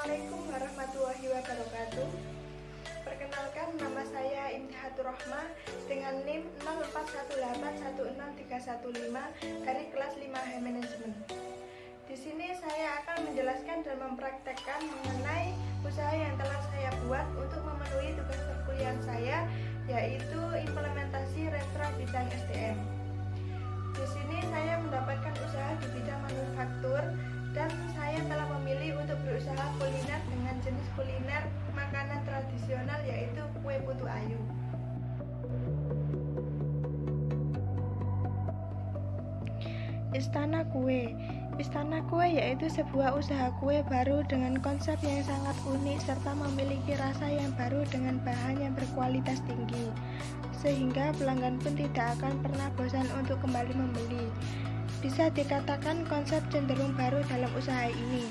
Assalamualaikum warahmatullahi wabarakatuh. Perkenalkan, nama saya Imtihatur Rahmah dengan NIM 0418163115 dari kelas 5H Manajemen. Di sini saya akan menjelaskan dan mempraktekkan mengenai usaha yang telah saya buat untuk memenuhi tugas perkuliahan saya, yaitu implementasi Retro bidang SDM. Di sini saya mendapatkan usaha di bidang manufaktur dan saya telah memilih untuk berusaha kuliner dengan jenis kuliner makanan tradisional, yaitu kue putu ayu. Istana Kue. Istana Kue yaitu sebuah usaha kue baru dengan konsep yang sangat unik serta memiliki rasa yang baru dengan bahan yang berkualitas tinggi, sehingga pelanggan pun tidak akan pernah bosan untuk kembali membeli. Bisa dikatakan konsep cenderung baru dalam usaha ini.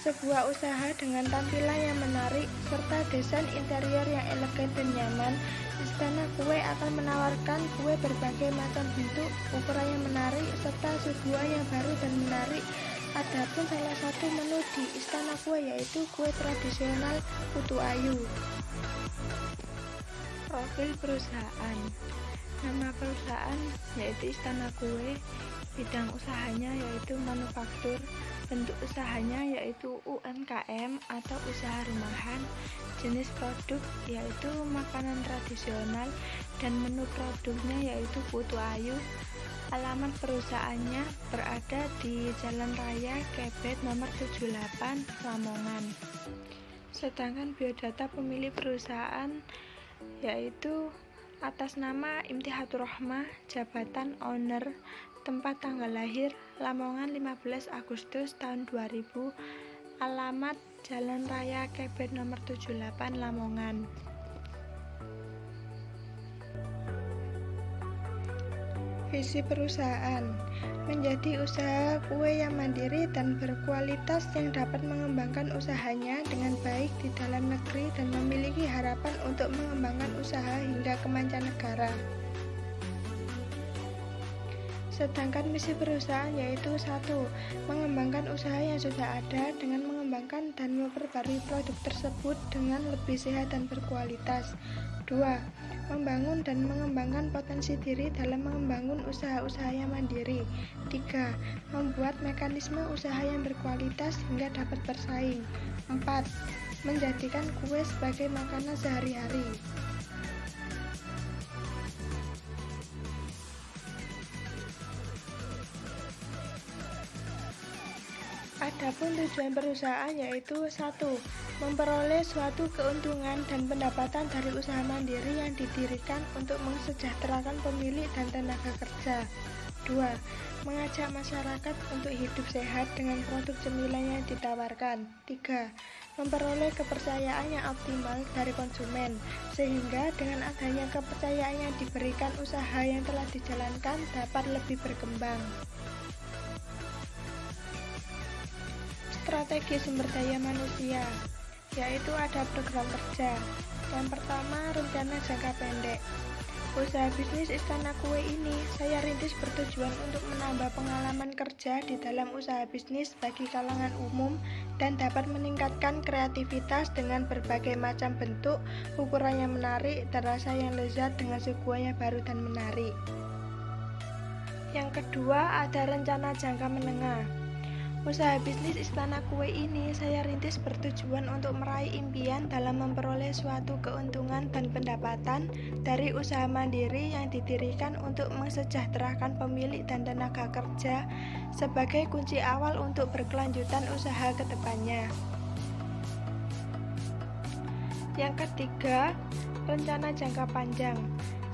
Sebuah usaha dengan tampilan yang menarik serta desain interior yang elegan dan nyaman, Istana Kue akan menawarkan kue berbagai macam bentuk, ukuran yang menarik, serta suguhan yang baru dan menarik. Adapun salah satu menu di Istana Kue yaitu kue tradisional putu ayu. Profil perusahaan. Nama perusahaan yaitu Istana Kue, bidang usahanya yaitu manufaktur, bentuk usahanya yaitu UMKM atau usaha rumahan, jenis produk yaitu makanan tradisional, dan menu produknya yaitu putu ayu. Alamat perusahaannya berada di Jalan Raya Kebet nomor 78, Lamongan. Sedangkan biodata pemilik perusahaan yaitu atas nama Imtihatur Rahmah, jabatan owner, tempat tanggal lahir Lamongan 15 Agustus tahun 2000, alamat Jalan Raya Kebet nomor 78 Lamongan. Visi perusahaan menjadi usaha kue yang mandiri dan berkualitas yang dapat mengembangkan usahanya dengan baik di dalam negeri dan memiliki harapan untuk mengembangkan usaha hingga ke mancanegara. Sedangkan misi perusahaan yaitu 1. Mengembangkan usaha yang sudah ada dengan mengembangkan dan memperbarui produk tersebut dengan lebih sehat dan berkualitas. 2. Membangun dan mengembangkan potensi diri dalam mengembangkan usaha-usaha yang mandiri. 3. Membuat mekanisme usaha yang berkualitas hingga dapat bersaing. 4. Menjadikan kue sebagai makanan sehari-hari. Adapun tujuan perusahaan yaitu 1. Memperoleh suatu keuntungan dan pendapatan dari usaha mandiri yang didirikan untuk mensejahterakan pemilik dan tenaga kerja. 2. Mengajak masyarakat untuk hidup sehat dengan produk cemilan yang ditawarkan. 3. Memperoleh kepercayaan yang optimal dari konsumen, sehingga dengan adanya kepercayaan yang diberikan, usaha yang telah dijalankan dapat lebih berkembang. Strategi sumber daya manusia, yaitu ada program kerja. Yang pertama, rencana jangka pendek. Usaha bisnis Istana Kue ini saya rintis bertujuan untuk menambah pengalaman kerja di dalam usaha bisnis bagi kalangan umum dan dapat meningkatkan kreativitas dengan berbagai macam bentuk, ukuran yang menarik, dan rasa yang lezat dengan suguhan yang baru dan menarik. Yang kedua, ada rencana jangka menengah. Usaha bisnis Istana Kue ini saya rintis bertujuan untuk meraih impian dalam memperoleh suatu keuntungan dan pendapatan dari usaha mandiri yang didirikan untuk mensejahterakan pemilik dan tenaga kerja sebagai kunci awal untuk berkelanjutan usaha ke depannya. Yang ketiga, rencana jangka panjang.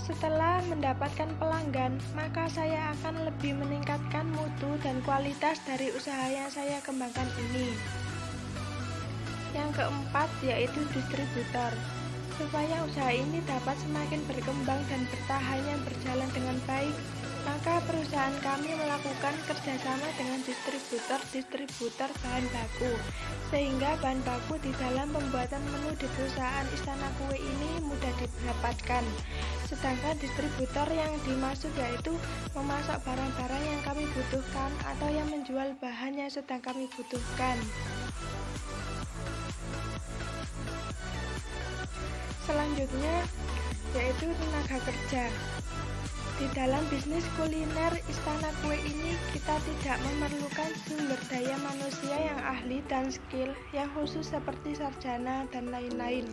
Setelah mendapatkan pelanggan, maka saya akan lebih meningkatkan mutu dan kualitas dari usaha yang saya kembangkan ini. Yang keempat yaitu distributor. Supaya usaha ini dapat semakin berkembang dan bertahan berjalan dengan baik, maka perusahaan kami melakukan kerjasama dengan distributor bahan baku, sehingga bahan baku di dalam pembuatan menu di perusahaan Istana Kue ini mudah didapatkan. Sedangkan distributor yang dimaksud yaitu memasok barang-barang yang kami butuhkan atau yang menjual bahan yang sedang kami butuhkan. Selanjutnya yaitu tenaga kerja. Di dalam bisnis kuliner Istana Kue ini kita tidak memerlukan sumber daya manusia yang ahli dan skill yang khusus seperti sarjana dan lain-lain.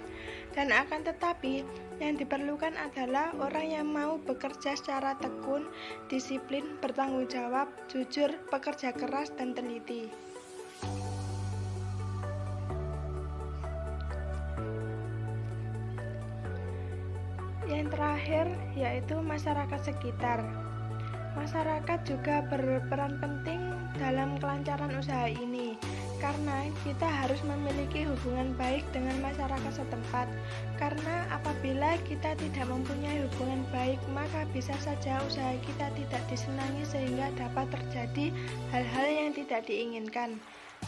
Dan akan tetapi yang diperlukan adalah orang yang mau bekerja secara tekun, disiplin, bertanggung jawab, jujur, pekerja keras, dan teliti. Yang terakhir yaitu masyarakat sekitar. Masyarakat juga berperan penting dalam kelancaran usaha ini, karena kita harus memiliki hubungan baik dengan masyarakat setempat. Karena apabila kita tidak mempunyai hubungan baik, maka bisa saja usaha kita tidak disenangi sehingga dapat terjadi hal-hal yang tidak diinginkan.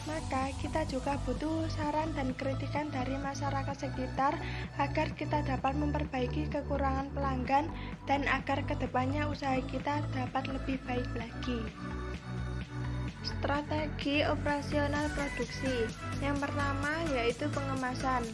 Maka kita juga butuh saran dan kritikan dari masyarakat sekitar agar kita dapat memperbaiki kekurangan pelanggan dan agar kedepannya usaha kita dapat lebih baik lagi. Strategi operasional produksi. Yang pertama yaitu pengemasan.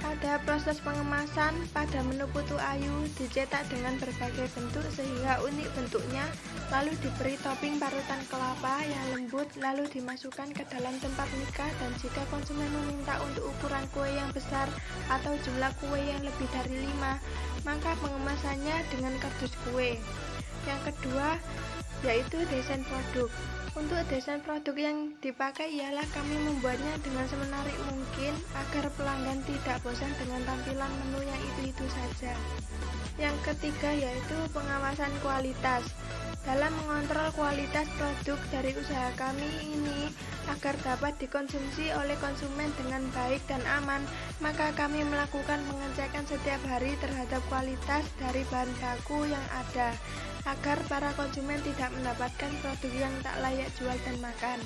Pada proses pengemasan, pada menu putu ayu dicetak dengan berbagai bentuk sehingga unik bentuknya, lalu diberi topping parutan kelapa yang lembut, lalu dimasukkan ke dalam tempat nikah. Dan jika konsumen meminta untuk ukuran kue yang besar atau jumlah kue yang lebih dari 5, maka pengemasannya dengan kardus kue. Yang kedua yaitu desain produk. Untuk desain produk yang dipakai ialah kami membuatnya dengan semenarik mungkin agar pelanggan tidak bosan dengan tampilan menu yang itu-itu saja. Yang ketiga yaitu pengawasan kualitas. Dalam mengontrol kualitas produk dari usaha kami ini agar dapat dikonsumsi oleh konsumen dengan baik dan aman, maka kami melakukan pengecekan setiap hari terhadap kualitas dari bahan baku yang ada, agar para konsumen tidak mendapatkan produk yang tak layak jual dan makan.